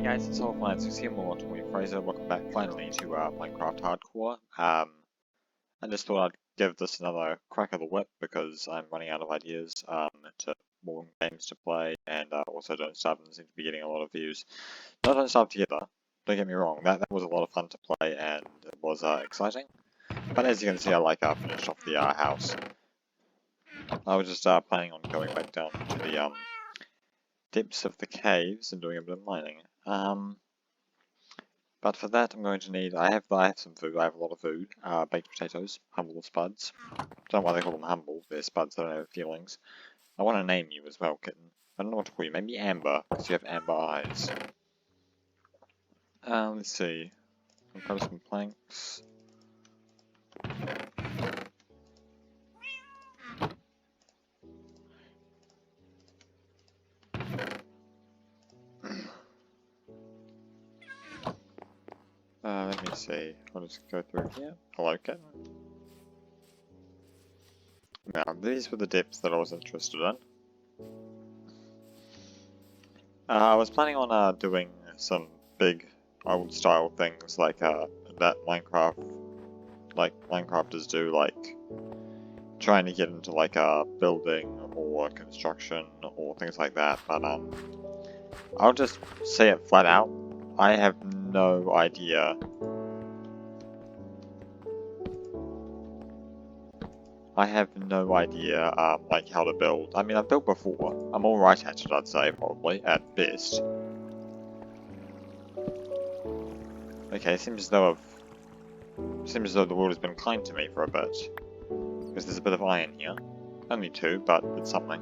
guys, it's all fine. So here more to me, Frazer. Welcome back finally to Minecraft Hardcore. I just thought I'd give this another crack of the whip because I'm running out of ideas to more games to play, and also Don't Starve doesn't seem to be getting a lot of views. No, Don't Starve together. Don't get me wrong, that was a lot of fun to play and it was exciting. But as you can see, I finished off the house. I was just planning on going back down to the depths of the caves and doing a bit of mining. But for that, I'm going to need. I have some food. I have a lot of food. Baked potatoes, humble spuds. Don't know why they call them humble. They're spuds. They don't have feelings. I want to name you as well, kitten. I don't know what to call you. Maybe Amber, because you have amber eyes. Let's see. I've got some planks. Let me see. I'll just go through here. Hello, kitten. Now, these were the depths that I was interested in. I was planning on doing some big old style things like that Minecrafters do, like trying to get into like a building or construction or things like that, but I'll just say it flat out. I have no idea. Like how to build. I mean, I've built before. I'm alright at it, I'd say, probably, at best. Okay, seems as though the world has been kind to me for a bit. Because there's a bit of iron here. Only 2, but it's something.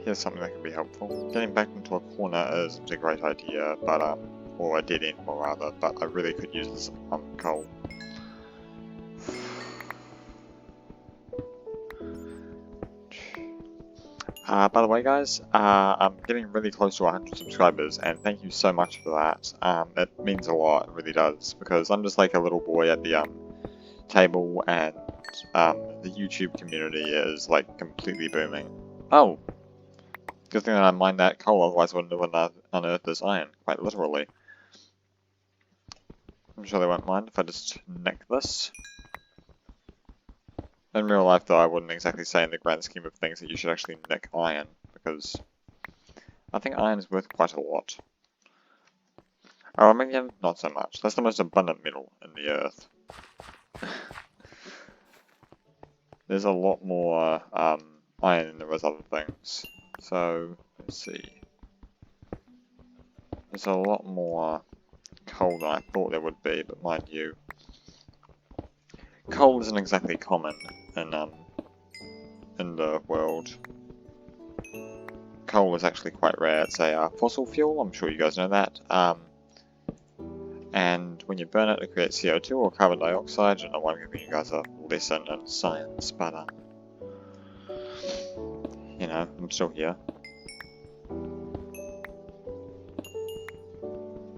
Here's something that can be helpful. Getting back into a corner isn't a great idea, but or a dead end more rather, but I really could use some coal. By the way guys, I'm getting really close to 100 subscribers, and thank you so much for that. It means a lot, it really does, because I'm just like a little boy at the table, and the YouTube community is like completely booming. Oh! Good thing that I mined that coal, otherwise I wouldn't have unearthed this iron, quite literally. I'm sure they won't mind if I just nick this. In real life though, I wouldn't exactly say in the grand scheme of things that you should actually nick iron, because I think iron is worth quite a lot. Aluminium, not so much. That's the most abundant metal in the earth. There's a lot more iron than there is other things. So, let's see. There's a lot more coal than I thought there would be, but mind you, coal isn't exactly common in the world. Coal is actually quite rare. It's a fossil fuel, I'm sure you guys know that. And when you burn it, it creates CO2 or carbon dioxide. I don't know why I'm giving you guys a lesson in science, but you know, I'm still here.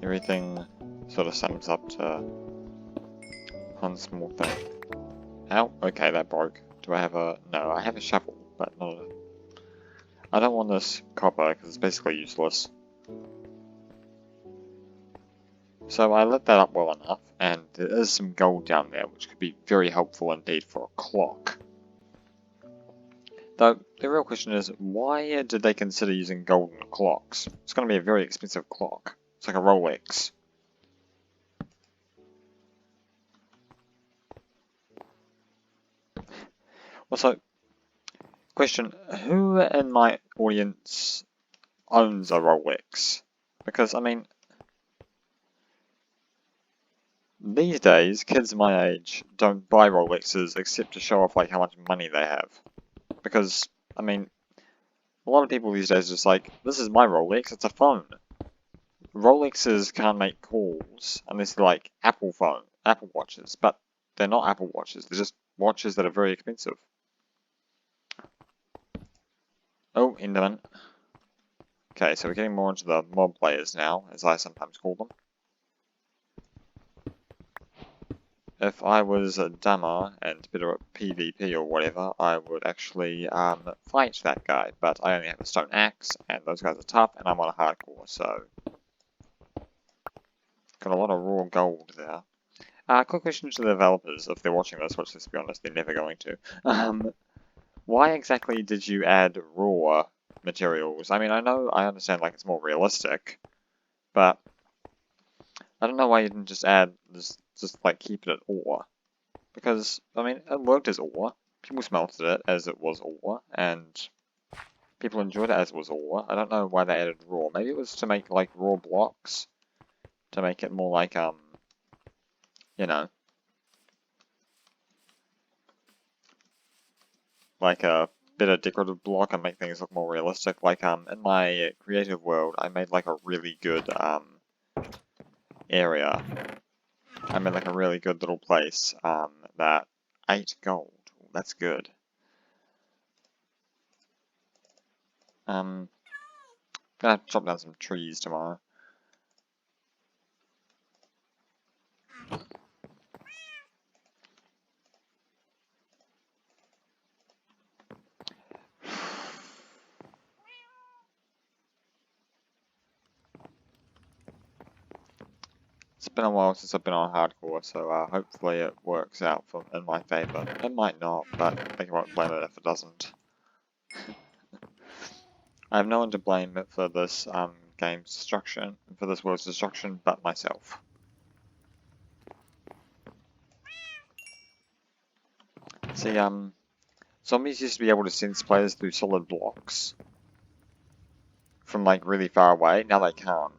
Everything sort of sums up to one small thing. Ow, okay, that broke. Do I have a... No, I have a shovel, but not a... I don't want this copper, because it's basically useless. So I lit that up well enough, and there is some gold down there, which could be very helpful indeed for a clock. Though, the real question is, why did they consider using golden clocks? It's going to be a very expensive clock. It's like a Rolex. Also, question, who in my audience owns a Rolex? Because, I mean, these days, kids my age don't buy Rolexes except to show off like how much money they have. Because, I mean, a lot of people these days are just like, this is my Rolex, it's a phone. Rolexes can't make calls unless they're like Apple watches, but they're not Apple watches, they're just watches that are very expensive. Oh, Enderman. Okay, so we're getting more into the mob players now, as I sometimes call them. If I was dumber and better at PvP or whatever, I would actually fight that guy, but I only have a stone axe, and those guys are tough, and I'm on a hardcore, so... Got a lot of raw gold there. Quick question to the developers, if they're watching this, which let's be honest, they're never going to. Why exactly did you add raw materials? I mean, I understand, like, it's more realistic, but I don't know why you didn't just add, just like, keep it at ore. Because, I mean, it worked as ore. People smelted it as it was ore, and people enjoyed it as it was ore. I don't know why they added raw. Maybe it was to make, like, raw blocks. To make it more like, you know, like a better decorative block and make things look more realistic. Like, in my creative world, I made, like, a really good, area. I made, like, a really good little place, that 8 gold. That's good. Gonna have to chop down some trees tomorrow. It's been a while since I've been on hardcore, so hopefully it works out in my favour. It might not, but I won't blame it if it doesn't. I have no one to blame for this game's destruction, for this world's destruction, but myself. See, zombies used to be able to sense players through solid blocks from like really far away. Now they can't.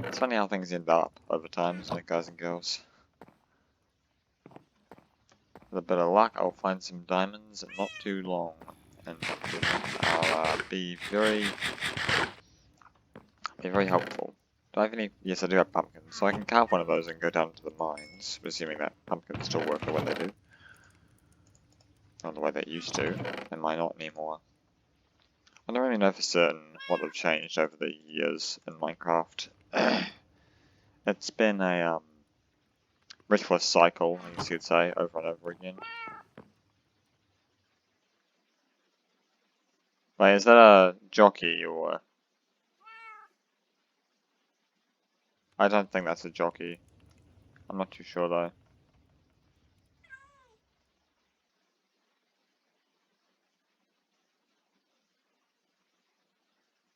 It's funny how things end up over time, isn't it, guys and girls? With a bit of luck, I'll find some diamonds in not too long, and I'll be very helpful. Do I have any? Yes, I do have pumpkins, so I can carve one of those and go down to the mines, assuming that pumpkins still work the way they do. Not the way they used to, and might not anymore. I don't really know for certain what they've changed over the years in Minecraft. It's been a reckless cycle, I guess you'd say, over and over again. Wait, is that a jockey or? I don't think that's a jockey. I'm not too sure though.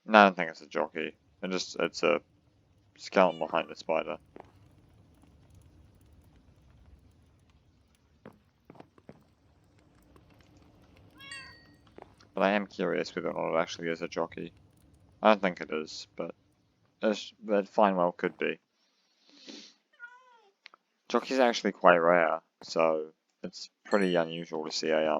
No, I don't think it's a jockey. It's a skeleton behind the spider. But I am curious whether or not it actually is a jockey. I don't think it is, but it fine well could be. Jockeys are actually quite rare, so it's pretty unusual to see a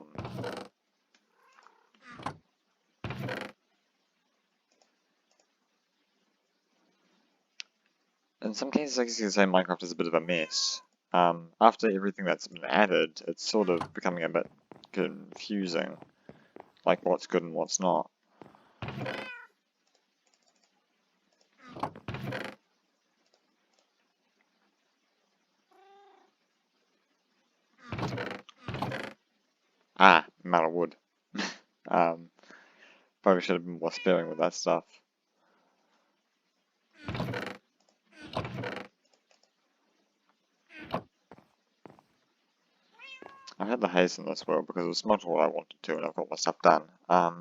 in some cases, I guess you could say Minecraft is a bit of a mess. After everything that's been added, it's sort of becoming a bit confusing. Like what's good and what's not. Ah, I'm out of wood. Probably should have been more sparing with that stuff. I had the haze in this world because it was not what I wanted to, and I've got my stuff done. I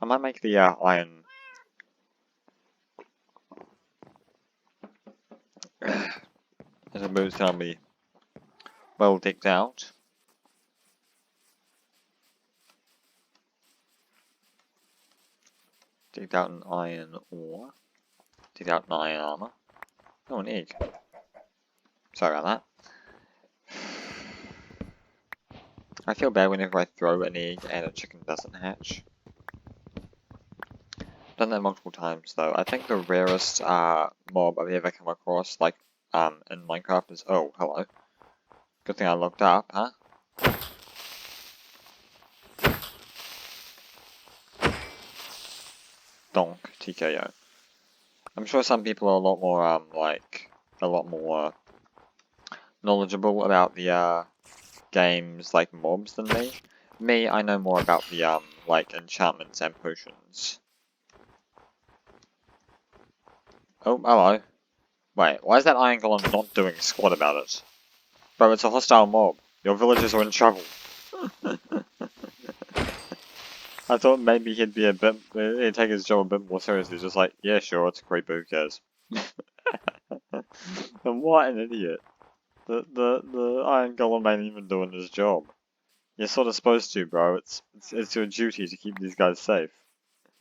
might make the iron. As it moves down, be well decked out. Decked out in iron ore. Decked out in iron armor. Oh, an egg. Sorry about that. I feel bad whenever I throw an egg and a chicken doesn't hatch. Done that multiple times though. I think the rarest mob I've ever come across, like in Minecraft, is hello. Good thing I looked up, huh? Donk, TKO. I'm sure some people are a lot more, a lot more knowledgeable about the, games like mobs than me. Me, I know more about the, like, enchantments and potions. Oh, hello. Wait, why is that iron golem not doing squat about it? Bro, it's a hostile mob. Your villagers are in trouble. I thought maybe he'd be he'd take his job a bit more seriously, just like, yeah, sure, it's a creeper, who cares? And what an idiot. The iron golem ain't even doing his job. You're sort of supposed to, bro. It's your duty to keep these guys safe.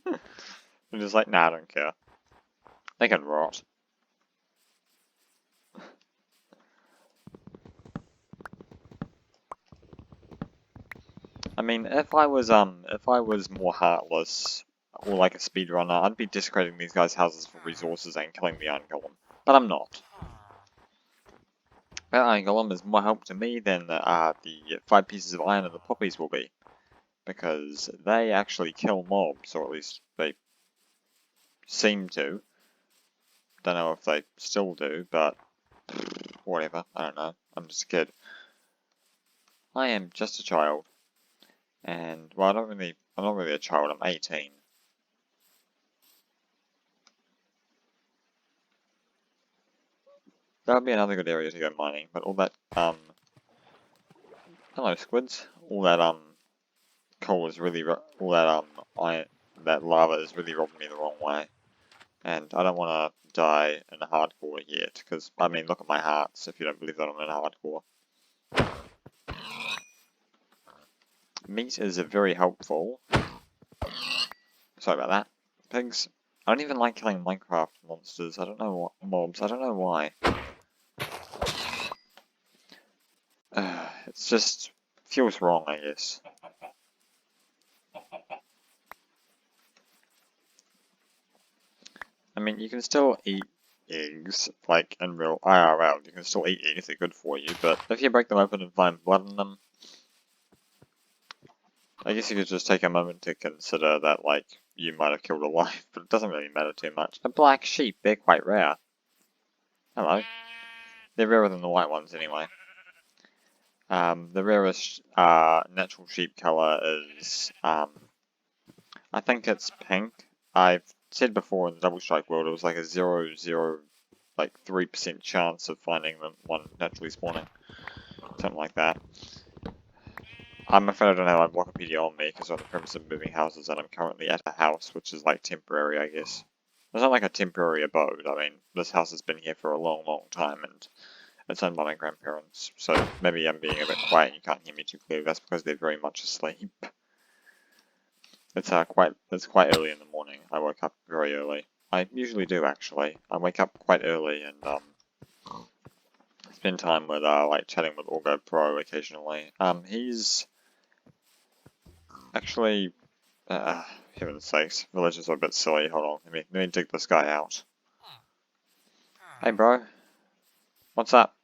I'm just like, nah, I don't care. They can rot. I mean, if I was more heartless, or like a speedrunner, I'd be discrediting these guys' houses for resources and killing the iron golem. But I'm not. That iron golem is more help to me than the 5 pieces of iron and the poppies will be. Because they actually kill mobs, or at least they seem to. Don't know if they still do, but whatever, I don't know. I'm just a kid. I am just a child. And, well, I'm not really a child, I'm 18. That would be another good area to go mining, but all that, hello squids. All that, coal is really, all that, that lava is really rubbing me the wrong way. And I don't want to die in hardcore yet, because, I mean, look at my hearts, if you don't believe that I'm in hardcore. Meat is very helpful. Sorry about that. Pigs. I don't even like killing Minecraft monsters. I don't know what mobs. I don't know why. It's just feels wrong, I guess. I mean, you can still eat eggs, like in real IRL. You can still eat eggs, they're good for you, but if you break them open and find blood in them, I guess you could just take a moment to consider that, like, you might have killed a life, but it doesn't really matter too much. A black sheep, they're quite rare. Hello. They're rarer than the white ones, anyway. The rarest, natural sheep color is, I think it's pink. I've said before in the Double Strike world, it was like a 3% chance of finding one naturally spawning. Something like that. I'm afraid I don't have my Wikipedia on me because on the premise of moving houses and I'm currently at a house which is like temporary, I guess. It's not like a temporary abode. I mean, this house has been here for a long, long time and it's owned by my grandparents. So maybe I'm being a bit quiet and you can't hear me too clearly. That's because they're very much asleep. It's quite early in the morning. I woke up very early. I usually do actually. I wake up quite early and spend time with like chatting with Augo Pro occasionally. He's actually heaven's sakes, villagers are a bit silly. Hold on, let me dig this guy out. Hey bro, what's up?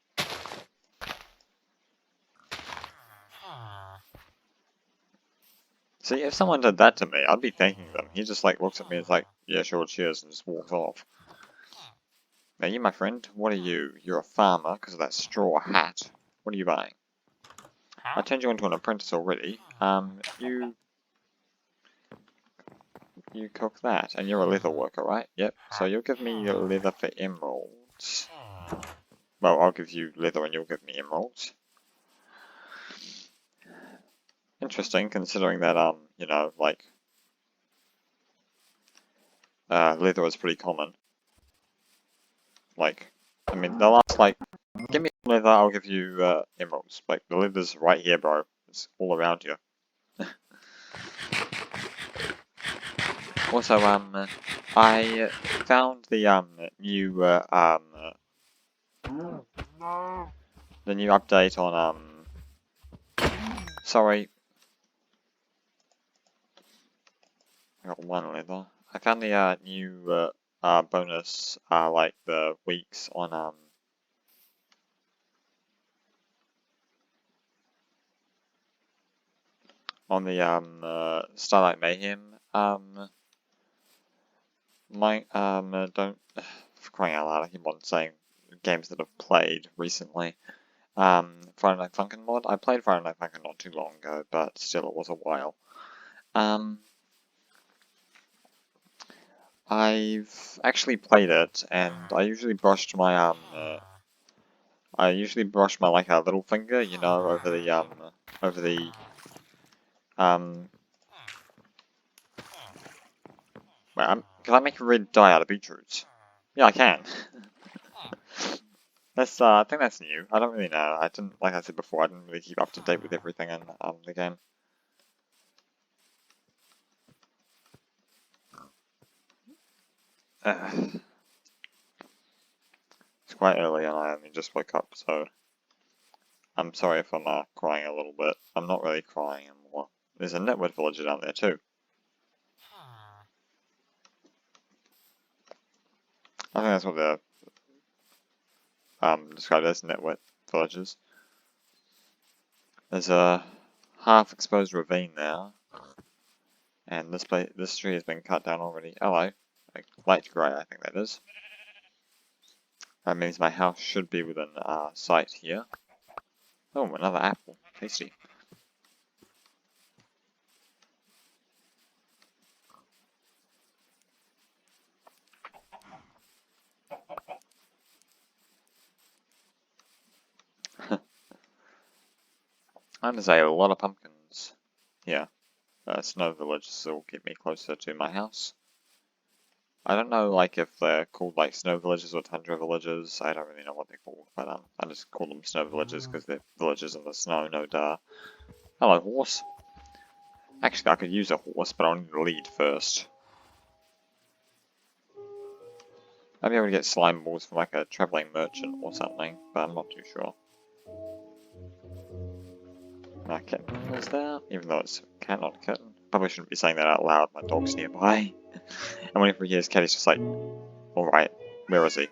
See, if someone did that to me, I'd be thanking them. He just like looks at me and is like, yeah, sure, cheers, and just walks off. Now you, my friend, what are you? You're a farmer because of that straw hat. What are you buying? I turned you into an apprentice already. You cook that, and you're a leather worker, right? Yep. So you'll give me leather for emeralds. Well, I'll give you leather and you'll give me emeralds. Interesting, considering that, you know, like, leather is pretty common. Like, I mean, the last, like, give me leather, I'll give you, emeralds. Like, the leather's right here, bro. It's all around you. Also, I found the, new, the new update on, sorry. I got one leather. I found the, new, bonus, like, the weeks on, on the Starlight Mayhem don't for crying out loud, I keep on saying games that I've played recently. Friday Night Funkin' mod. I played Friday Night Funkin' not too long ago, but still it was a while. I've actually played it, and I usually brushed my like little finger, you know, over the wait, can I make a red dye out of beetroots? Yeah, I can. That's I think that's new. I don't really know. I didn't, like I said before, I didn't really keep up to date with everything in the game. It's quite early and I only just woke up, so I'm sorry if I'm crying a little bit. I'm not really crying anymore. There's a netwood villager down there too. I think that's what they're described as, netwood villagers. There's a half-exposed ravine there, and this tree has been cut down already. Hello, like light grey, I think that is. That means my house should be within sight here. Oh, another apple, tasty. And there's a lot of pumpkins here. Snow villages will get me closer to my house. I don't know, like, if they're called, like, snow villages or tundra villages. I don't really know what they're called, but, I just call them snow villages because they're villages in the snow, no duh. Hello, horse. Actually, I could use a horse, but I'll need a lead first. I'd be able to get slime balls from, like, a traveling merchant or something, but I'm not too sure. Kitten is there, even though it's a cat, not a kitten. Probably shouldn't be saying that out loud, my dog's nearby. And whenever he hears cat, he's just like, alright, where is he?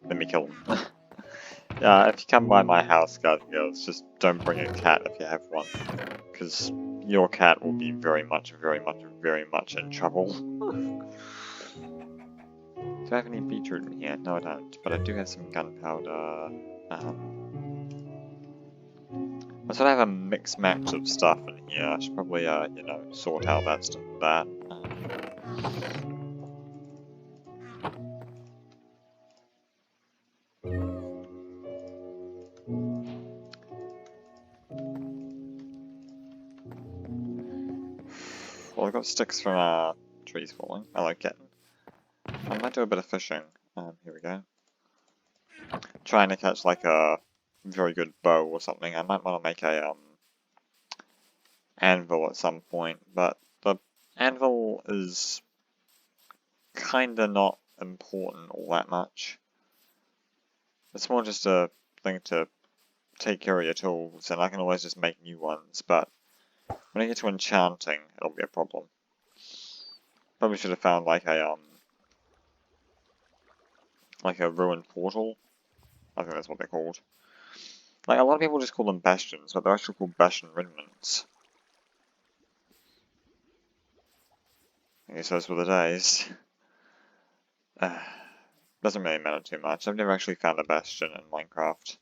Let me kill him. If you come by my house, guys and girls, just don't bring a cat if you have one. Because your cat will be very much in trouble. Do I have any beetroot in here? No, I don't. But I do have some gunpowder. I sort of have a mixed match of stuff in here. I should probably, you know, sort out that stuff. Well, I got sticks from trees falling. I like getting. I might do a bit of fishing. Here we go. Trying to catch like a very good bow or something. I might want to make a anvil at some point, but the anvil is kinda not important all that much. It's more just a thing to take care of your tools, and I can always just make new ones, but when I get to enchanting, it'll be a problem. Probably should have found like a ruined portal. I think that's what they're called. Like, a lot of people just call them bastions, but they're actually called bastion remnants. I guess those were the days. Doesn't really matter too much. I've never actually found a bastion in Minecraft.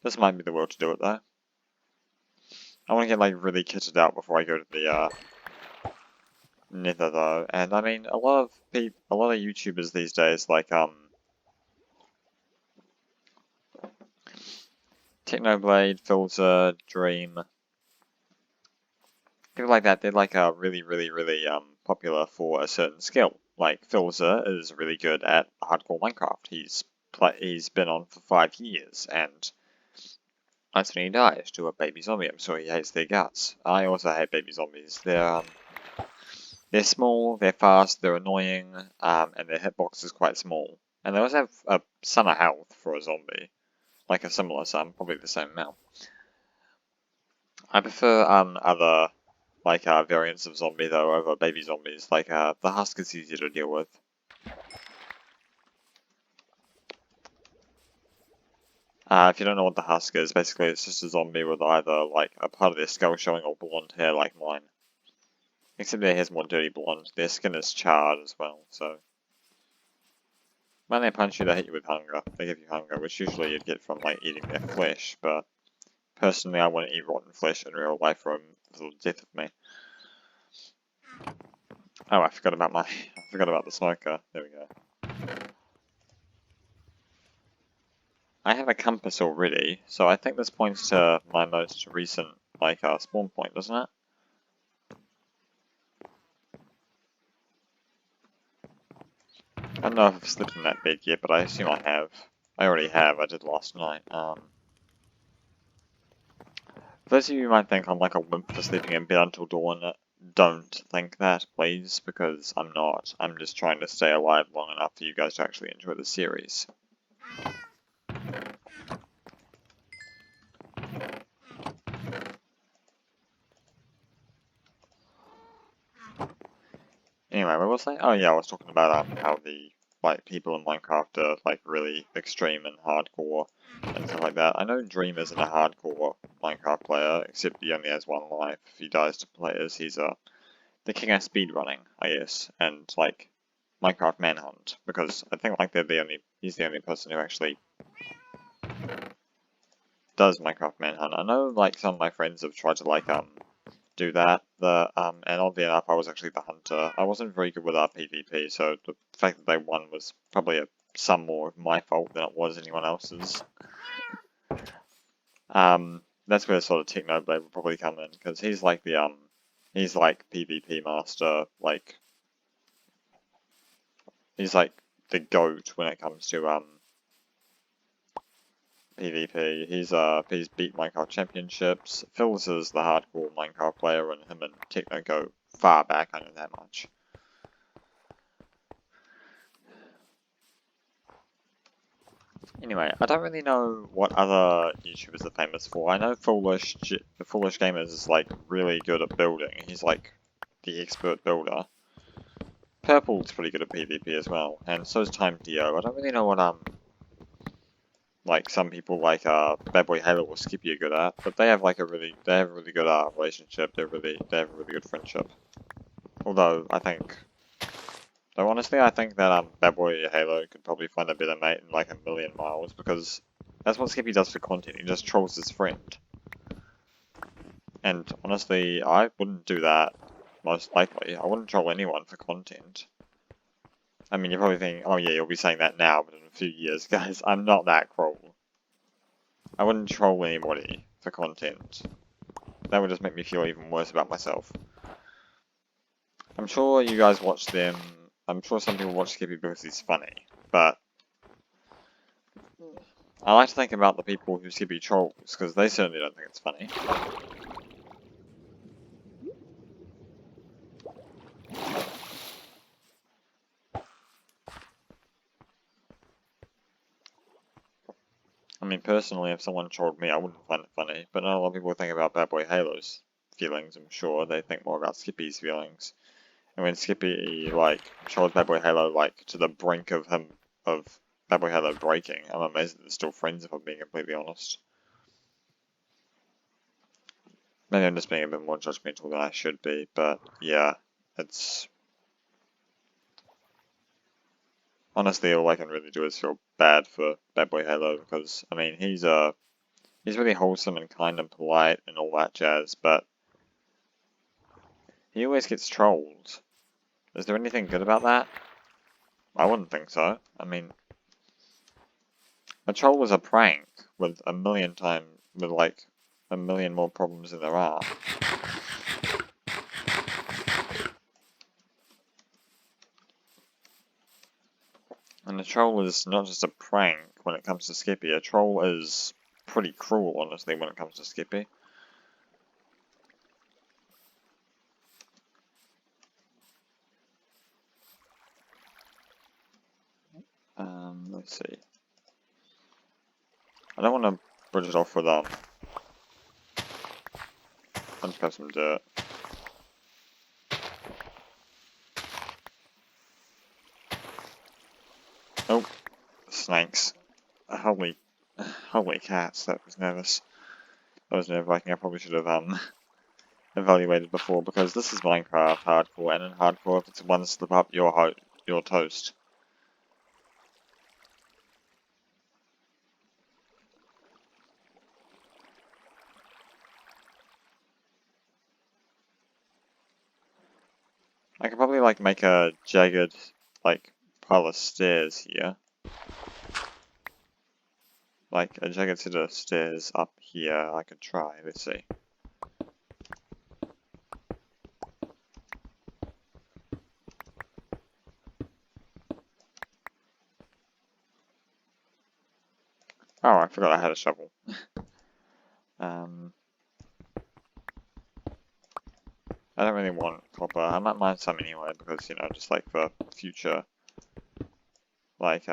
This might be the world to do it though. I want to get like really kitted out before I go to the Nether though, and I mean a lot of YouTubers these days, like Technoblade, Frazer, Dream, people like that, they're like really popular for a certain skill. Like Frazer is really good at hardcore Minecraft. He's been on for 5 years, and that's when he dies to a baby zombie. I'm sure he hates their guts. I also hate baby zombies. They're small, they're fast, they're annoying, and their hitbox is quite small. And they also have a son of health for a zombie. Like a similar sum, probably the same amount. I prefer other like variants of zombie though over baby zombies. Like the husk is easier to deal with. If you don't know what the husk is, basically it's just a zombie with either like a part of their skull showing or blonde hair like mine. Except their hair's more dirty blonde. Their skin is charred as well, so when they punch you, they hit you with hunger. They give you hunger, which usually you'd get from like eating their flesh, but personally I wouldn't eat rotten flesh in real life for the death of me. Oh, I forgot about the smoker. There we go. I have a compass already, so I think this points to my most recent, like, spawn point, doesn't it? I don't know if I've slipped in that bed yet, but I assume I have. I already have, I did last night. For those of you who might think I'm like a wimp for sleeping in bed until dawn, don't think that, please, because I'm not. I'm just trying to stay alive long enough for you guys to actually enjoy the series. Anyway, what was I? Oh yeah, I was talking about how the like people in Minecraft are like really extreme and hardcore and stuff like that. I know Dream isn't a hardcore Minecraft player, except he only has one life. If he dies to players, he's the king of speedrunning, I guess, and like Minecraft Manhunt, because I think like he's the only person who actually does Minecraft Manhunt. I know like some of my friends have tried to like do that. And oddly enough, I was actually the hunter. I wasn't very good with our PvP, so the fact that they won was probably some more of my fault than it was anyone else's. That's where sort of Technoblade will probably come in, because he's like he's like PvP master, like, he's like the GOAT when it comes to, PvP. He's beat Minecraft championships. Phil's is the hardcore Minecraft player, and him and Techno go far back, I know that much. Anyway, I don't really know what other YouTubers are famous for. I know Foolish Gamers is like really good at building. He's like the expert builder. Purple's pretty good at PvP as well, and so's Time Dio. I don't really know what like some people like Bad Boy Halo or Skippy are good at, but they have like a really good relationship. They have a really good friendship. Although honestly, I think that Bad Boy Halo could probably find a better mate in like a million miles, because that's what Skippy does for content. He just trolls his friend. And honestly, I wouldn't do that. Most likely, I wouldn't troll anyone for content. I mean, you're probably thinking, oh yeah, you'll be saying that now, but in a few years, guys, I'm not that cruel. I wouldn't troll anybody for content. That would just make me feel even worse about myself. I'm sure you guys watch them. I'm sure some people watch Skippy because he's funny, but I like to think about the people who Skippy trolls, because they certainly don't think it's funny. I mean, personally, if someone trolled me, I wouldn't find it funny, but not a lot of people think about Bad Boy Halo's feelings, I'm sure. They think more about Skippy's feelings. And when Skippy, like, trolls Bad Boy Halo, like, to the brink of Bad Boy Halo breaking, I'm amazed that they're still friends, if I'm being completely honest. Maybe I'm just being a bit more judgmental than I should be, but yeah, it's... Honestly, all I can really do is feel bad for Bad Boy Halo, because, I mean, he's really wholesome and kind and polite and all that jazz, but he always gets trolled. Is there anything good about that? I wouldn't think so. I mean, a troll is a prank with like a million more problems than there are. And a troll is not just a prank when it comes to Skippy. A troll is pretty cruel, honestly, when it comes to Skippy. Let's see. I don't want to bridge it off with, I'll just have some dirt. Oh, snakes. Holy. Holy cats, that was nervous. That was nerve-wracking. I probably should have evaluated before, because this is Minecraft hardcore, and in hardcore, if it's one slip up, you're toast. I could probably like make a jagged like pile of stairs here. Like a jagged set of stairs up here. I could try. Let's see. Oh, I forgot I had a shovel. I don't really want copper. I might mine some anyway because, you know, just like for future, like,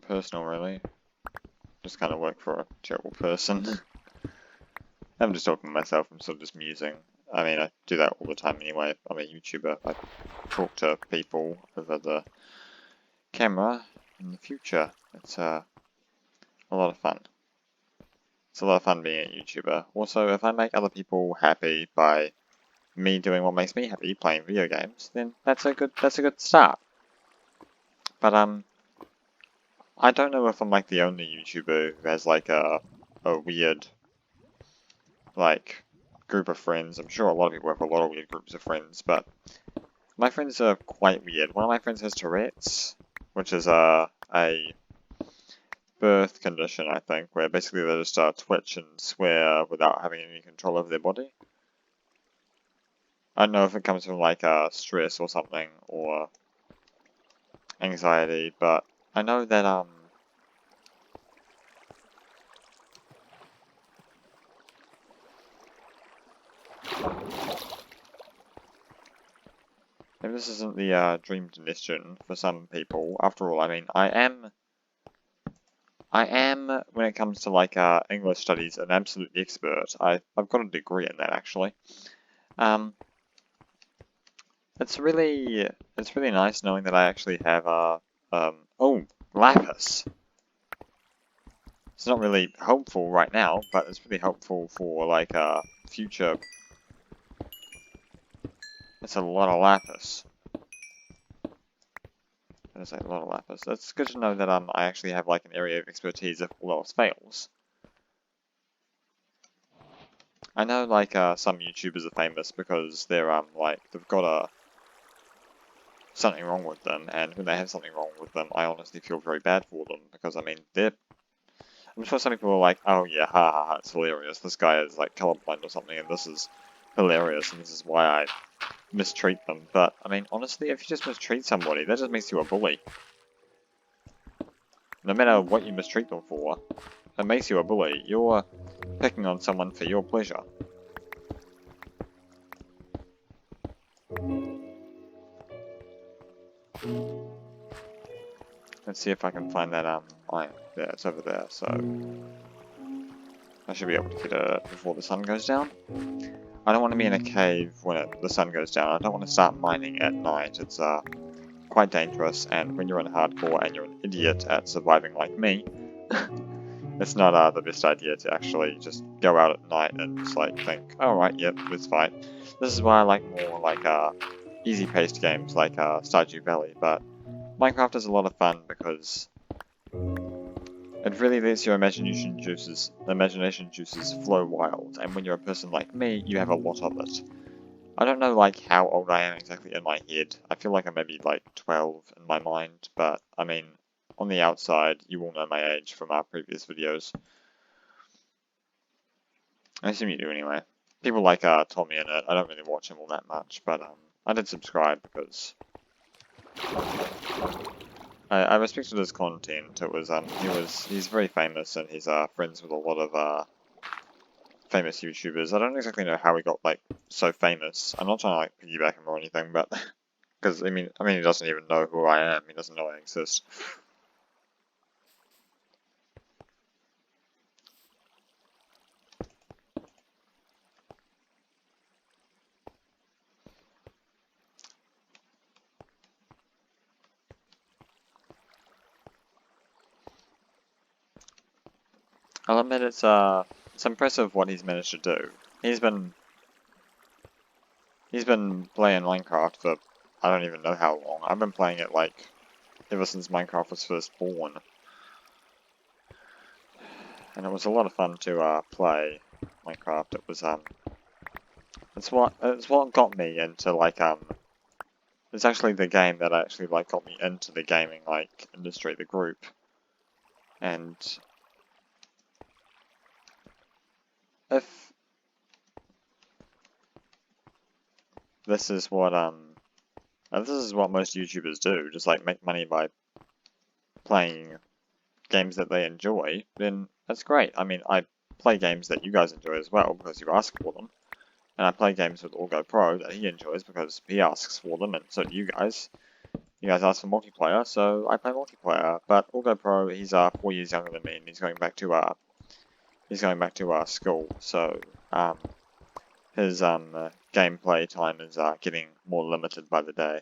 personal really. Just kind of work for a terrible person. I'm just talking to myself, I'm sort of just musing. I mean, I do that all the time anyway. I'm a YouTuber. I talk to people over the camera in the future. It's a lot of fun. It's a lot of fun being a YouTuber. Also, if I make other people happy by me doing what makes me happy, playing video games, then that's a good start. But I don't know if I'm like the only YouTuber who has like a weird like group of friends. I'm sure a lot of people have a lot of weird groups of friends, but my friends are quite weird. One of my friends has Tourette's, which is a birth condition, I think, where basically they just twitch and swear without having any control over their body. I don't know if it comes from like stress or something, or anxiety, but I know that maybe this isn't the dream condition for some people. After all, I mean, I am, when it comes to like English studies, an absolute expert. I've got a degree in that actually. It's really nice knowing that I actually have oh, lapis. It's not really helpful right now, but it's really helpful for like future. It's a lot of lapis. That is a lot of lapis. It's good to know that I actually have like an area of expertise if all else fails. I know like some YouTubers are famous because they're like they've got something wrong with them, and when they have something wrong with them, I honestly feel very bad for them because I mean I'm sure some people are like, oh yeah, ha ha ha, it's hilarious. This guy is like colorblind or something, and this is hilarious, and this is why I mistreat them. But I mean, honestly, if you just mistreat somebody, that just makes you a bully. No matter what you mistreat them for, it makes you a bully. You're picking on someone for your pleasure. Let's see if I can find that iron. Yeah, it's over there, so I should be able to get it before the sun goes down. I don't want to be in a cave when the sun goes down. I don't want to start mining at night. It's quite dangerous, and when you're in hardcore and you're an idiot at surviving like me, it's not the best idea to actually just go out at night and just like think, alright, yep, let's fight. This is why I like more like easy-paced games like Stardew Valley, but Minecraft is a lot of fun because it really lets your imagination juices flow wild, and when you're a person like me, you have a lot of it. I don't know like how old I am exactly in my head. I feel like I'm maybe like 12 in my mind, but I mean, on the outside, you all know my age from our previous videos. I assume you do anyway. People like Tommy in it, I don't really watch him all that much, but I did subscribe because I respected his content. It was he's very famous and he's friends with a lot of famous YouTubers. I don't exactly know how he got like so famous. I'm not trying to like piggyback him or anything, but because I mean he doesn't even know who I am. He doesn't know I exist. I'll admit it's impressive what he's managed to do. He's been playing Minecraft for I don't even know how long. I've been playing it like ever since Minecraft was first born. And it was a lot of fun to play Minecraft. It was it's what got me into like it's actually the game that actually like got me into the gaming like industry, the group. And if this is what most YouTubers do, just like make money by playing games that they enjoy, then that's great. I mean, I play games that you guys enjoy as well because you ask for them. And I play games with All Go Pro that he enjoys because he asks for them, and so do you guys. You guys ask for multiplayer, so I play multiplayer. But All Go Pro, he's 4 years younger than me, and he's going back to school. So his gameplay time is getting more limited by the day.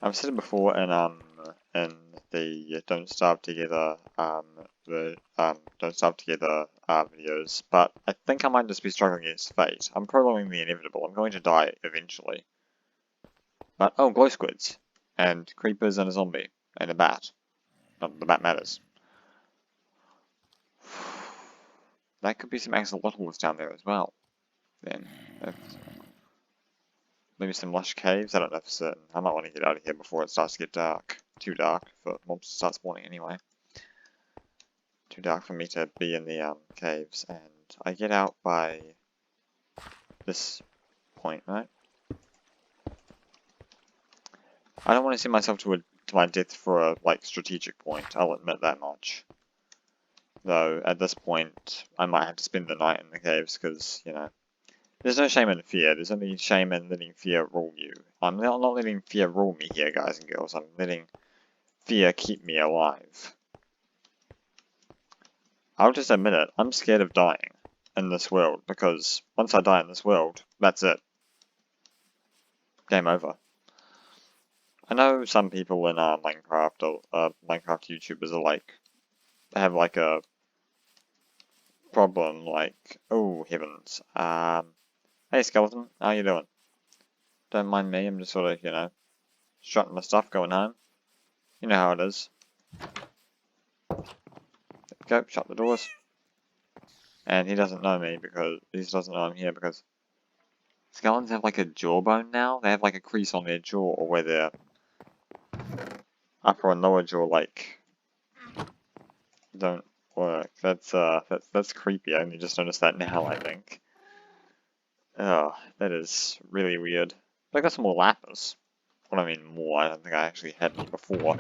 I've said it before in the Don't Starve Together videos, but I think I might just be struggling against fate. I'm prolonging the inevitable. I'm going to die eventually. But oh, glow squids and creepers and a zombie and a bat. Not the bat matters. That could be some axolotls down there as well. Then maybe some lush caves. I don't know for certain. I might want to get out of here before it starts to get dark. Too dark for mobs to start spawning anyway. Too dark for me to be in the caves, and I get out by this point, right? I don't want to see myself to my death for a like strategic point. I'll admit that much. Though at this point, I might have to spend the night in the caves because you know. There's no shame in fear, there's only shame in letting fear rule you. I'm not letting fear rule me here, guys and girls. I'm letting fear keep me alive. I'll just admit it, I'm scared of dying in this world, because once I die in this world, that's it. Game over. I know some people in Minecraft, or Minecraft YouTubers are like, have like a problem, like, oh heavens, hey skeleton, how you doing? Don't mind me, I'm just sort of, you know, strutting my stuff going home. You know how it is. Go, shut the doors. And he doesn't know me because, he doesn't know I'm here because skeletons have like a jawbone now? They have like a crease on their jaw, or where their upper and lower jaw like don't work. That's creepy. I only just noticed that now, I think. Oh, that is really weird. But I got some more lapis. What I mean more, I don't think I actually had any before.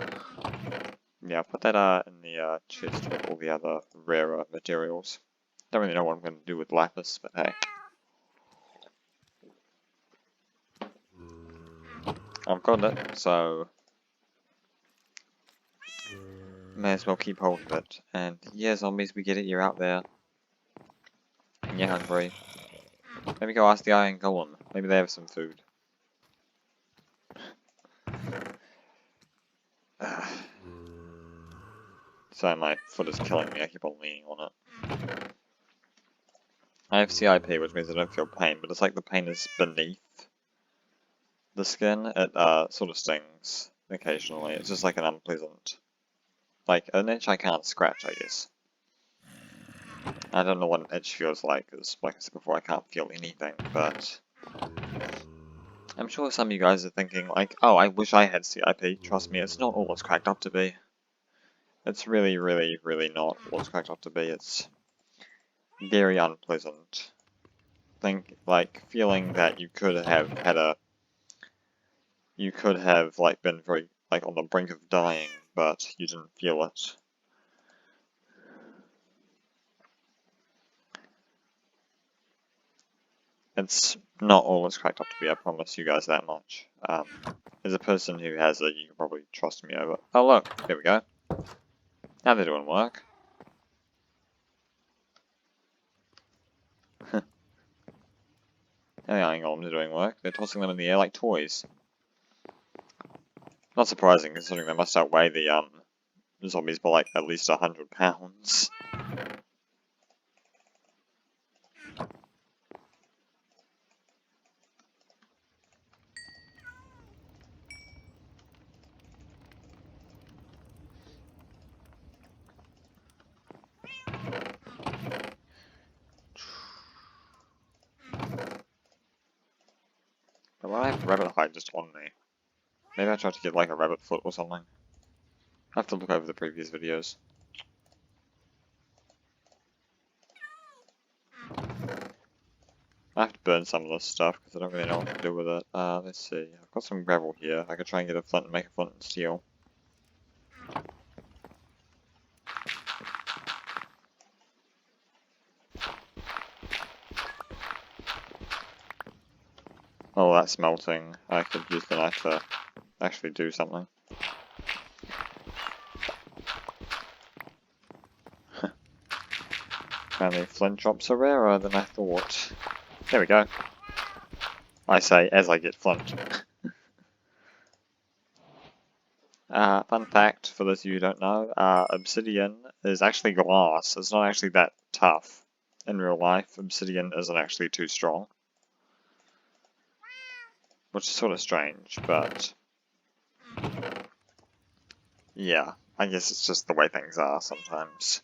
Yeah, I'll put that in the chest with all the other rarer materials. Don't really know what I'm going to do with lapis, but hey. I've got it, so may as well keep hold of it. And yeah, zombies, we get it, you're out there. And you're hungry. Maybe go ask the Iron Golem. Maybe they have some food. So my foot is killing me, I keep on leaning on it. I have CIP, which means I don't feel pain, but it's like the pain is beneath the skin. It sort of stings occasionally. It's just like an unpleasant, like an itch I can't scratch, I guess. I don't know what an itch feels like, because like I said before, I can't feel anything, but I'm sure some of you guys are thinking like, oh, I wish I had CIP. Trust me, it's not all it's cracked up to be. It's really, really, really not all it's cracked up to be. It's very unpleasant. Like, feeling that you could have like been very, like, on the brink of dying, but you didn't feel it. It's not all it's cracked up to be, I promise you guys that much. As a person who has it, you can probably trust me over. Oh look, there we go. Now they're doing work. Now the iron golems are doing work. They're tossing them in the air like toys. Not surprising, considering they must outweigh the zombies by like at least 100 pounds. But why do I have rabbit hide just on me? Maybe I tried to get like a rabbit foot or something. I have to look over the previous videos. I have to burn some of this stuff because I don't really know what to do with it. Let's see. I've got some gravel here. I could try and get a flint and make a flint and steel. Oh, that's melting. I could use the knife to actually do something. Apparently flint drops are rarer than I thought. There we go. I say as I get flint. Fun fact, for those of you who don't know, obsidian is actually glass. It's not actually that tough. In real life, obsidian isn't actually too strong. Which is sort of strange, but... yeah, I guess it's just the way things are sometimes.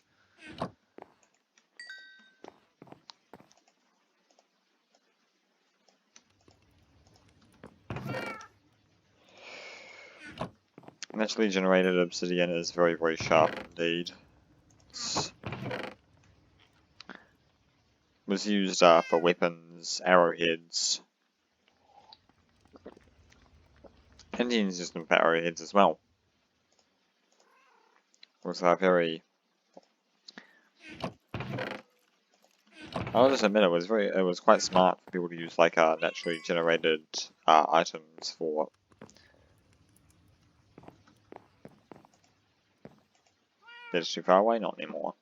Naturally generated obsidian is very, very sharp indeed. It was used for weapons, arrowheads. Indians used them for arrowheads as well. It was very... I'll just admit it was quite smart for people to use like naturally generated items for. They're just too far away, not anymore.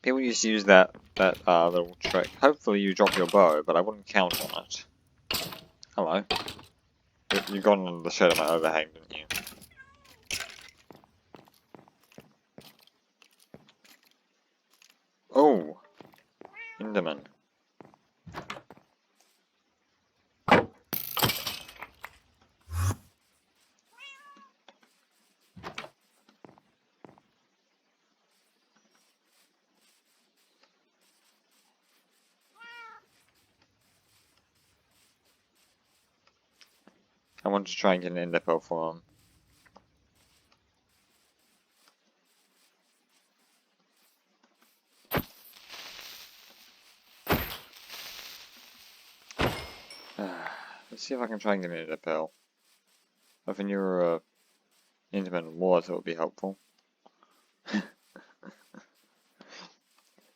People used to use that little trick. Hopefully you drop your bow, but I wouldn't count on it. Hello. You got under the shed of my overhang, didn't you? Oh! Enderman. I want to try and get an ender pearl for him. Let's see if I can try and get an ender pearl. If I knew where Enderman was, it would be helpful.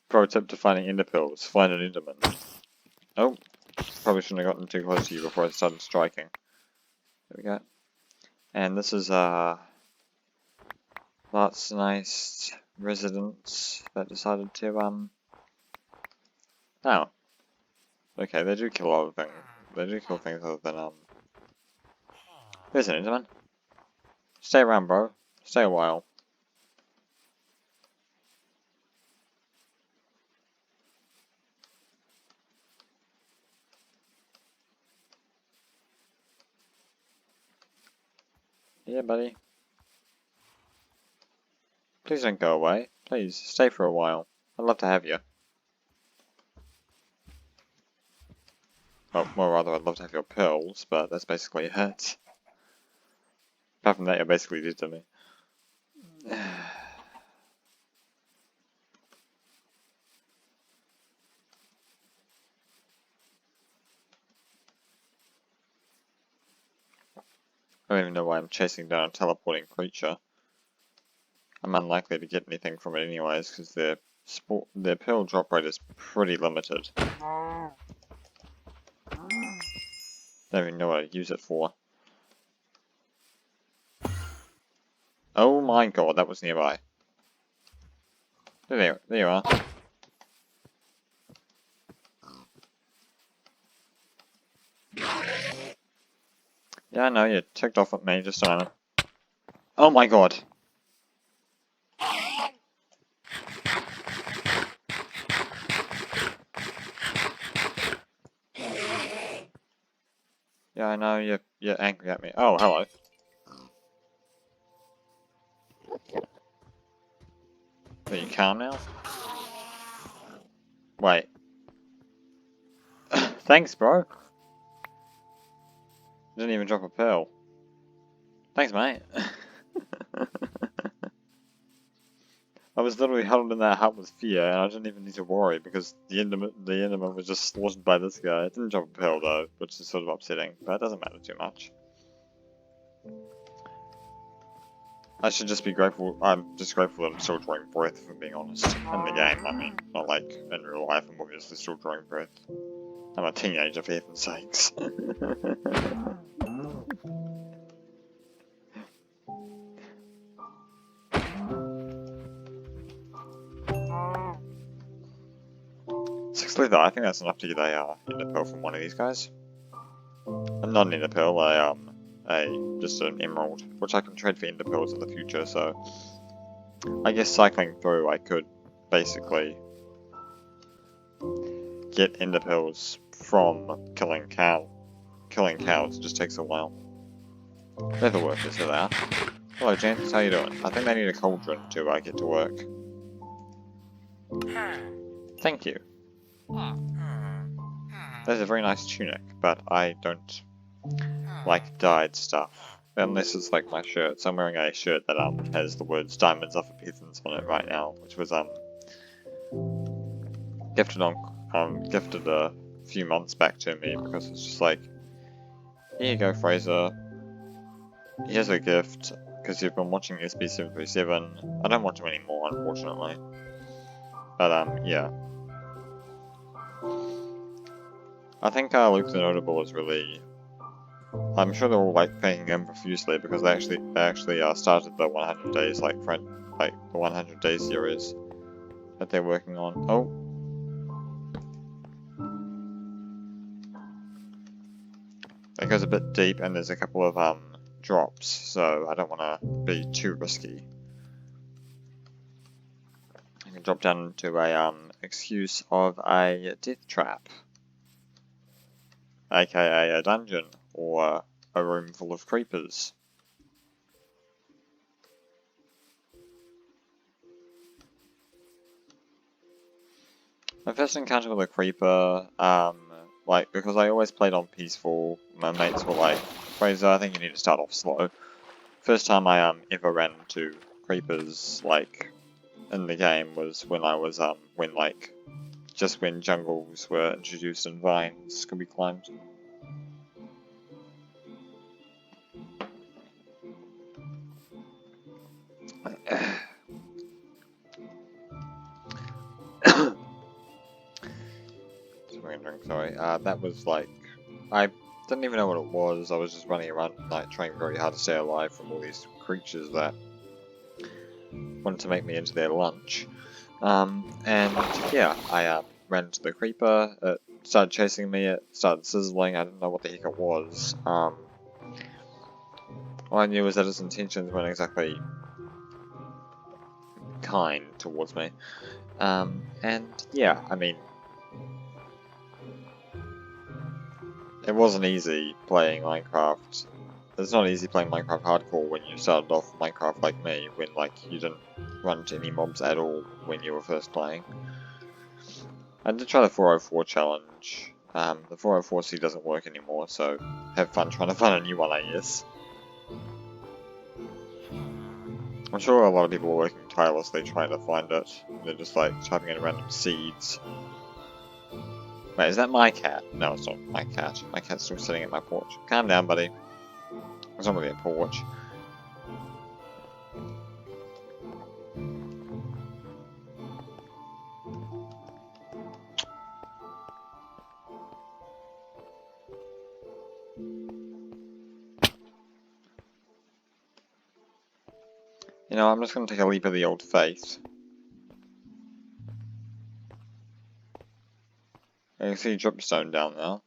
Pro tip to finding ender pearls: find an enderman. Oh, probably shouldn't have gotten too close to you before I started striking. There we go. And this is lots of nice residents that decided to oh. Okay, they do kill other things. They do kill things other than there's an enderman. Stay around, bro. Stay a while. Yeah, buddy. Please don't go away. Please, stay for a while. I'd love to have you. Well, more rather, I'd love to have your pearls, but that's basically it. Apart from that, you're basically dead to me. I don't even know why I'm chasing down a teleporting creature. I'm unlikely to get anything from it anyways, because their pearl drop rate is pretty limited. Don't even know what to use it for. Oh my god, that was nearby. There you are. Yeah, I know, you ticked off at me just a minute. Oh my god. Yeah, I know, you're angry at me. Oh, hello. Are you calm now? Wait. Thanks, bro. Didn't even drop a pearl. Thanks, mate. I was literally huddled in that hut with fear, and I didn't even need to worry because the Enderman was just slaughtered by this guy. It didn't drop a pearl though, which is sort of upsetting, but it doesn't matter too much. I should just be grateful. I'm just grateful that I'm still drawing breath, if I'm being honest. In the game, I mean, not like in real life. I'm obviously still drawing breath. I'm a teenager, for heaven's sakes. Sixthly, though, I think that's enough to get a ender pearl from one of these guys. Not an ender pearl, just an emerald, which I can trade for ender pearls in the future. So, I guess cycling through, I could basically get ender pearls from killing cows. Killing cows just takes a while. Leather workers, here they are. Hello, gents. How you doing? I think they need a cauldron to get to work. Thank you. There's a very nice tunic, but I don't like dyed stuff. Unless it's like my shirt. So I'm wearing a shirt that has the words "Diamonds are for peasants" on it right now, which was gifted a few months back to me because it's just like, here you go, Frazer. Here's a gift because you've been watching SB737. I don't watch them anymore, unfortunately. But yeah. I think Luke the Notable is really. I'm sure they're all like thanking him profusely because they actually started the 100 days the 100 day series that they're working on. Oh. It goes a bit deep and there's a couple of drops, so I don't want to be too risky. I can drop down to a excuse of a death trap, aka a dungeon or a room full of creepers. My first encounter with a creeper, because I always played on peaceful, my mates were like, Frazer, I think you need to start off slow. First time I ever ran into creepers, in the game was when I was, just when jungles were introduced and vines could be climbed. Sorry, that was I didn't even know what it was. I was just running around trying very hard to stay alive from all these creatures that wanted to make me into their lunch. And yeah, I ran into the creeper, it started chasing me, it started sizzling, I didn't know what the heck it was. All I knew was that his intentions weren't exactly kind towards me. And yeah, I mean, it wasn't easy playing Minecraft. It's not easy playing Minecraft hardcore when you started off Minecraft like me, when you didn't run into any mobs at all when you were first playing. I did try the 404 challenge. The 404C doesn't work anymore, so have fun trying to find a new one, I guess. I'm sure a lot of people are working tirelessly trying to find it. They're just typing in random seeds. Wait, is that my cat? No, it's not my cat. My cat's still sitting at my porch. Calm down, buddy. It's not really a porch. You know, I'm just gonna take a leap of the old faith. I can see dripstone down there.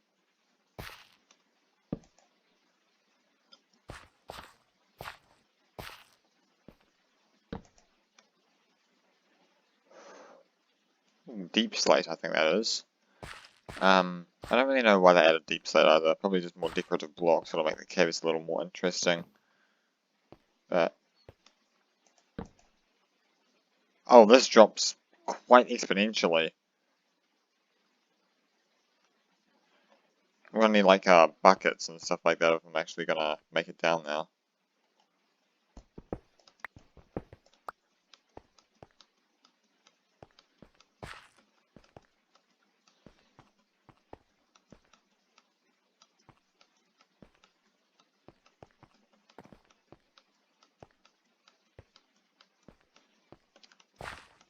Deep slate, I think that is. I don't really know why they added deep slate either. Probably just more decorative blocks that'll make the caves a little more interesting. But oh, this drops quite exponentially. I'm gonna need like buckets and stuff like that if I'm actually gonna make it down there.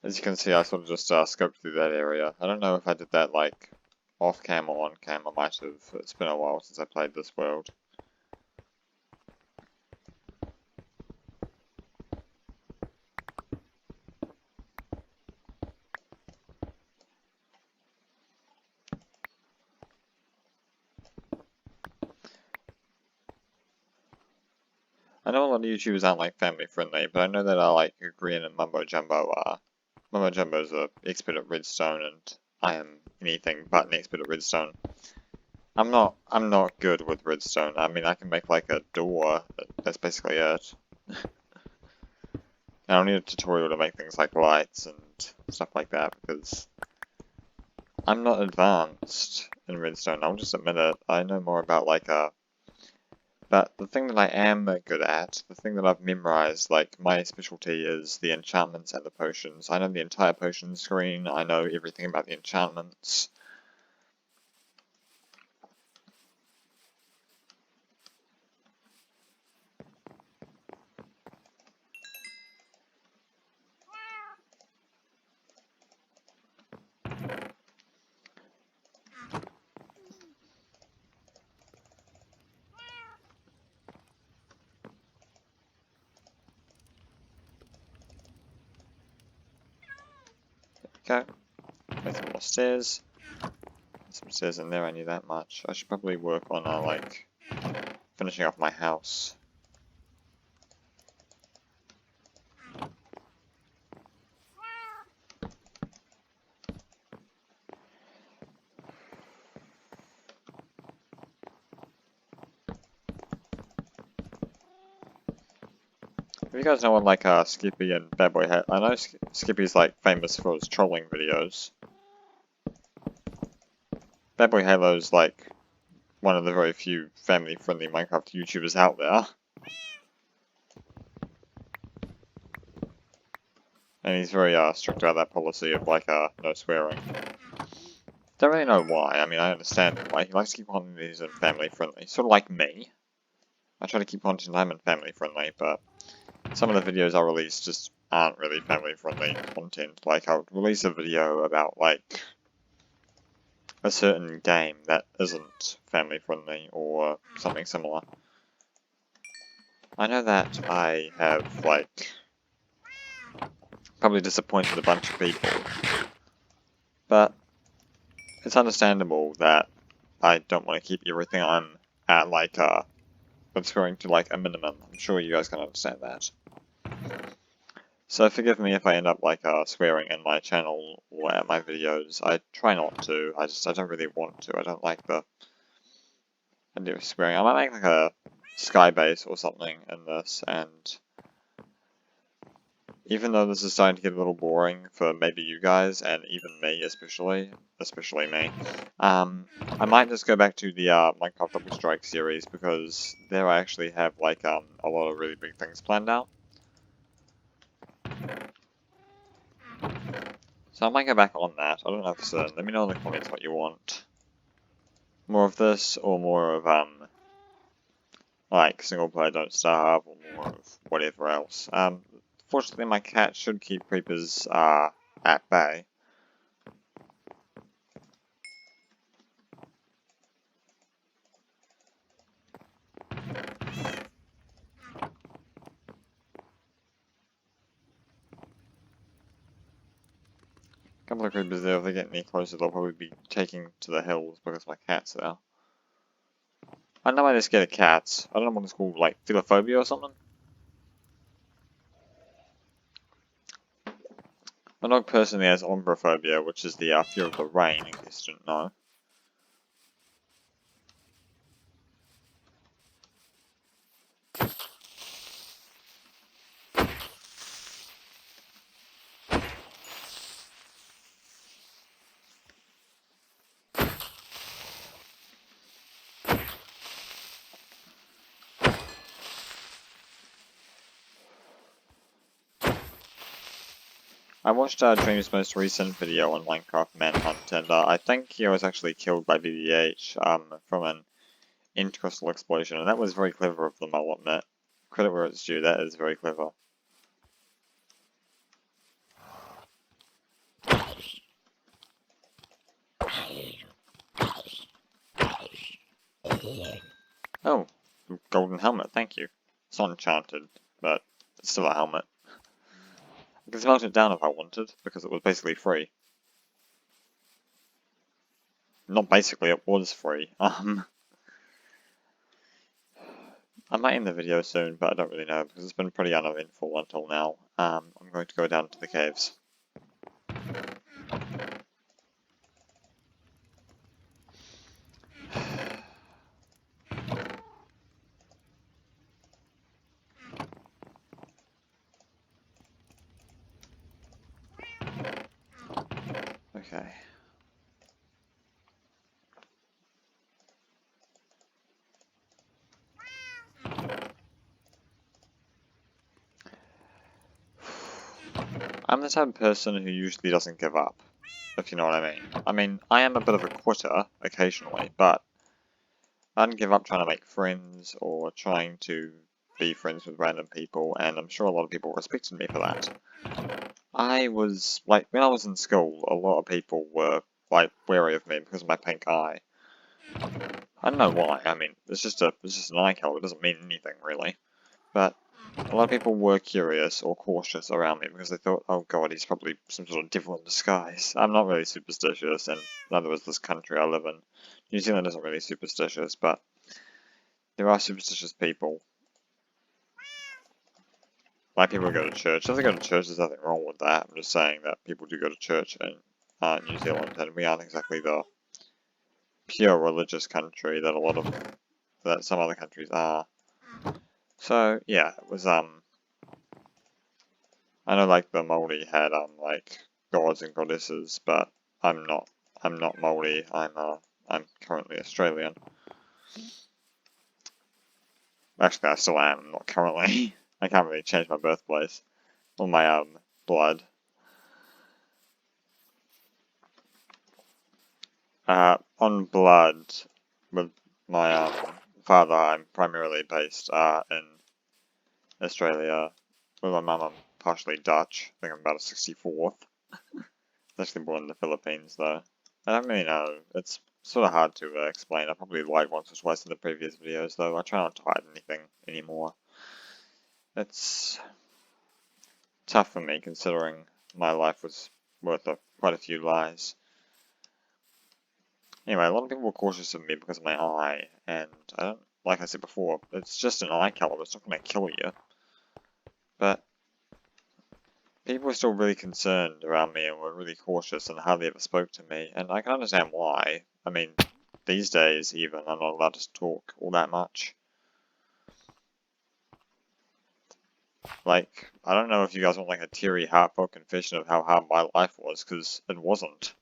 As you can see, I sort of just scoped through that area. I don't know if I did that like off cam or on cam. I might have. It's been a while since I played this world. I know a lot of YouTubers aren't like family friendly, but I know that like Green and Mumbo Jumbo are. Mumbo Jumbo's an expert at redstone, and I am anything but an expert at redstone. I'm not good with redstone. I mean, I can make like a door. That's basically it. I don't need a tutorial to make things like lights and stuff like that because I'm not advanced in redstone. I'll just admit it. I know more about like but the thing that I am good at, the thing that I've memorized, like my specialty is the enchantments and the potions. I know the entire potion screen. I know everything about the enchantments. Okay, make some more stairs. Some stairs in there, I knew that much. I should probably work on like finishing off my house. If you guys know what like Skippy and Bad Boy Halo, I know Skippy's like famous for his trolling videos. Bad Boy Halo's like one of the very few family-friendly Minecraft YouTubers out there. And he's very strict about that policy of like no swearing. Don't really know why. I mean, I understand why. He likes to keep content that isn't family-friendly. Sort of like me. I try to keep content I'm family-friendly, but some of the videos I release just aren't really family-friendly content. Like, I'll release a video about, like, a certain game that isn't family-friendly or something similar. I know that I have, like, probably disappointed a bunch of people, but it's understandable that I don't want to keep everything I'm at, like, swearing to, like, a minimum. I'm sure you guys can understand that. So forgive me if I end up like swearing in my channel or at my videos. I try not to. I don't really want to. I don't like the idea of swearing. I might make like a sky base or something in this, and even though this is starting to get a little boring for maybe you guys and even me especially me, I might just go back to the Minecraft Double Strike series because there I actually have like a lot of really big things planned out. So I might go back on that. I don't know for certain. Let me know in the comments what you want. More of this, or more of, like, single player don't starve, or more of whatever else. Fortunately my cat should keep creepers, at bay. couple of creepers there, if they get any closer, they'll probably be taking to the hills because my cat's there. I know I just scared of cats. I don't know what it's called, like philophobia or something. My dog personally has ombraphobia, which is the fear of the rain, in case you didn't know. I watched Dream's most recent video on Minecraft Manhunt, and I think he was actually killed by VDH from an intercrustal explosion, and that was very clever of them, I'll admit. Credit where it's due, that is very clever. Oh, golden helmet, thank you. It's not enchanted, but it's still a helmet. I could smelt it down if I wanted, because it was basically free. Not basically, it was free. I might end the video soon, but I don't really know, because it's been pretty uneventful until now. I'm going to go down to the caves. Okay. I'm the type of person who usually doesn't give up, if you know what I mean. I mean, I am a bit of a quitter, occasionally, but I don't give up trying to make friends, or trying to be friends with random people, and I'm sure a lot of people respected me for that. I was, like, when I was in school, a lot of people were, like, wary of me because of my pink eye. I don't know why, I mean, it's just an eye color, it doesn't mean anything, really. But a lot of people were curious or cautious around me because they thought, oh god, he's probably some sort of devil in disguise. I'm not really superstitious, and neither is this country I live in. New Zealand isn't really superstitious, but there are superstitious people. Like people who go to church. If they go to church, there's nothing wrong with that. I'm just saying that people do go to church in New Zealand, and we aren't exactly the pure religious country that some other countries are. So yeah, it was I know like the Māori had like gods and goddesses, but I'm not Māori. I'm currently Australian. Actually, I still am. Not currently. I can't really change my birthplace or my blood. On blood, with my father, I'm primarily based in Australia. With my mum, I'm partially Dutch. I think I'm about a 64th. Actually born in the Philippines, though. I don't really know. It's sort of hard to explain. I probably lied once or twice in the previous videos, though. I try not to hide anything anymore. It's tough for me, considering my life was worth quite a few lies. Anyway, a lot of people were cautious of me because of my eye, and I don't, like I said before, it's just an eye color, it's not going to kill you. But people were still really concerned around me and were really cautious and hardly ever spoke to me, and I can understand why. I mean, these days even, I'm not allowed to talk all that much. Like, I don't know if you guys want like a teary, heartfelt confession of how hard my life was, because it wasn't.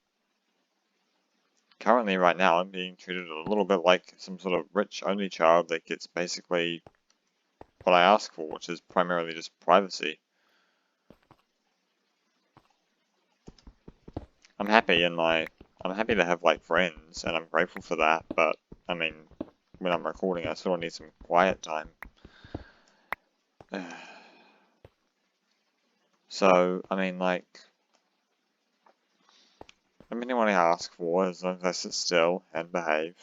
Currently, right now, I'm being treated a little bit like some sort of rich only child that gets basically what I ask for, which is primarily just privacy. I'm happy to have like friends, and I'm grateful for that, but I mean, when I'm recording, I sort of need some quiet time. So, I mean, like, everything what I ask for, as long as I sit still and behave,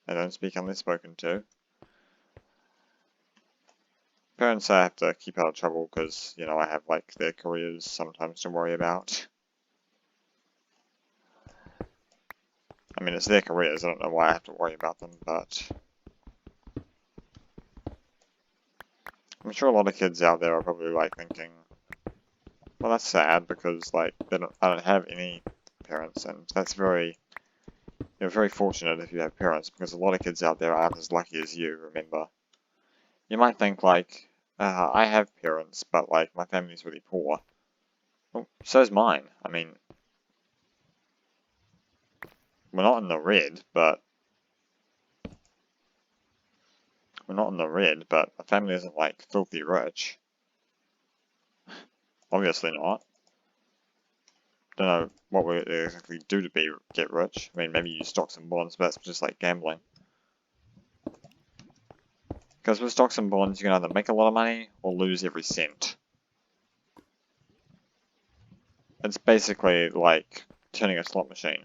I don't speak unless spoken to. Parents say I have to keep out of trouble because, you know, I have like their careers sometimes to worry about. mean, it's their careers, I don't know why I have to worry about them, but I'm sure a lot of kids out there are probably like thinking, well, that's sad because like I don't have any parents, and that's you're very fortunate if you have parents, because a lot of kids out there aren't as lucky as you. Remember, you might think like, I have parents, but like my family's really poor. Well, so's mine. I mean, we're not in the red, but my family isn't like filthy rich. Obviously not. Don't know what we exactly do to get rich. I mean, maybe use stocks and bonds, but that's just like gambling. Because with stocks and bonds, you can either make a lot of money or lose every cent. It's basically like turning a slot machine.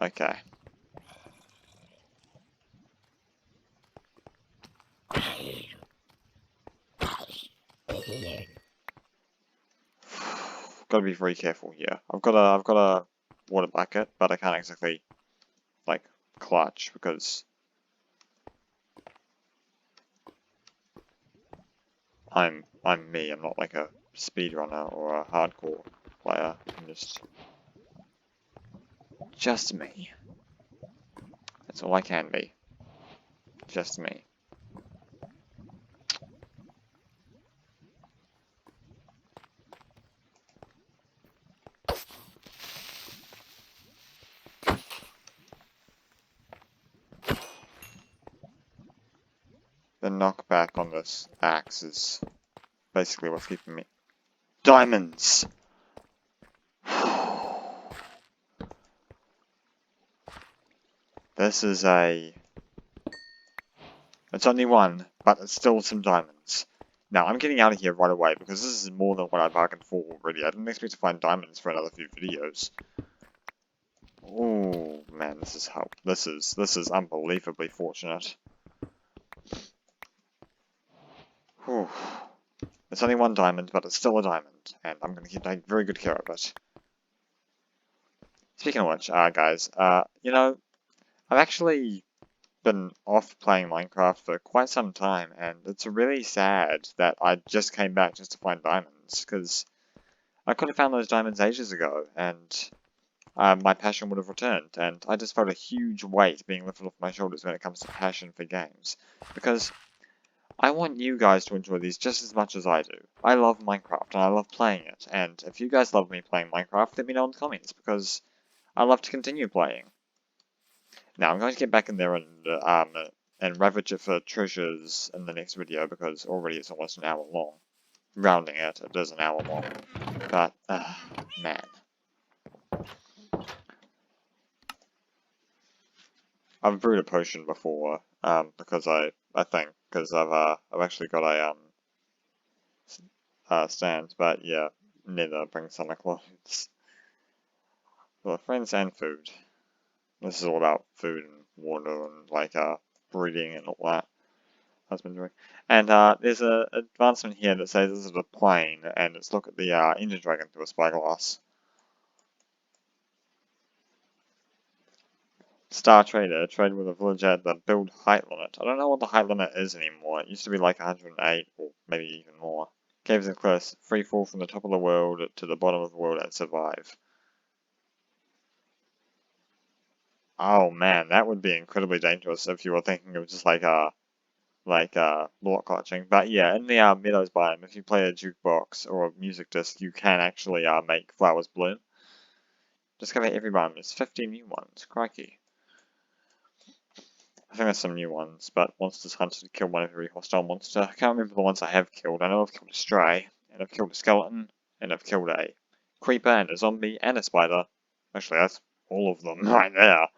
Okay. Gotta be very careful here. I've got a water bucket, but I can't exactly like clutch because I'm me. I'm not like a speedrunner or a hardcore player. I'm just me. That's all I can be. Just me. The knockback on this axe is basically what's keeping me. Diamonds! This is it's only one, but it's still some diamonds. Now, I'm getting out of here right away because this is more than what I bargained for already. I didn't expect to find diamonds for another few videos. Oh man, this is unbelievably fortunate. Whew. It's only one diamond, but it's still a diamond, and I'm going to keep taking very good care of it. Speaking of which, guys, you know, I've actually been off playing Minecraft for quite some time, and it's really sad that I just came back just to find diamonds, because I could have found those diamonds ages ago, and my passion would have returned, and I just felt a huge weight being lifted off my shoulders when it comes to passion for games, because I want you guys to enjoy these just as much as I do. I love Minecraft, and I love playing it, and if you guys love me playing Minecraft, let me know in the comments, because I love to continue playing. Now, I'm going to get back in there and ravage it for treasures in the next video, because already it's almost an hour long. Rounding it, it is an hour long. But, man. I've brewed a potion before, because I think, because I've actually got a stand, but yeah, neither bring summer clothes. Well, friends and food. This is all about food and water and, like, breeding and all that. Husbandry. And, there's an advancement here that says this is a plane, and let's look at the, Ender Dragon through a spyglass. Star Trader, trade with a villager at the build height limit. I don't know what the height limit is anymore. It used to be like 108, or maybe even more. Caves and cliffs, free fall from the top of the world to the bottom of the world and survive. Oh man, that would be incredibly dangerous if you were thinking of just like block clutching. But yeah, in the meadows biome, if you play a jukebox or a music disc, you can actually make flowers bloom. Discover every biome. There's 50 new ones. Crikey. I think there's some new ones, but monsters hunted to kill one of every hostile monster. I can't remember the ones I have killed. I know I've killed a stray, and I've killed a skeleton, and I've killed a creeper, and a zombie, and a spider. Actually, that's all of them right there.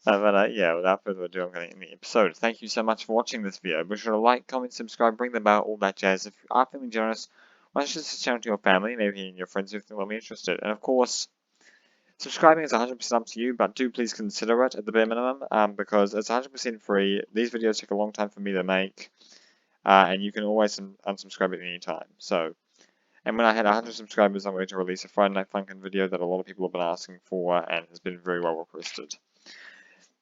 But yeah, without further ado, I'm going to end the episode. Thank you so much for watching this video. Be sure to like, comment, subscribe, ring the bell, all that jazz. If you are feeling generous, why don't you just channel to your family, maybe your friends if they'll be interested. And of course, subscribing is 100% up to you, but do please consider it at the bare minimum, because it's 100% free. These videos take a long time for me to make, and you can always unsubscribe at any time. So, And when I had 100 subscribers, I'm going to release a Friday Night Funkin' video that a lot of people have been asking for and has been very well requested.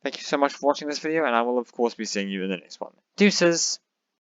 Thank you so much for watching this video, and I will of course be seeing you in the next one. Deuces!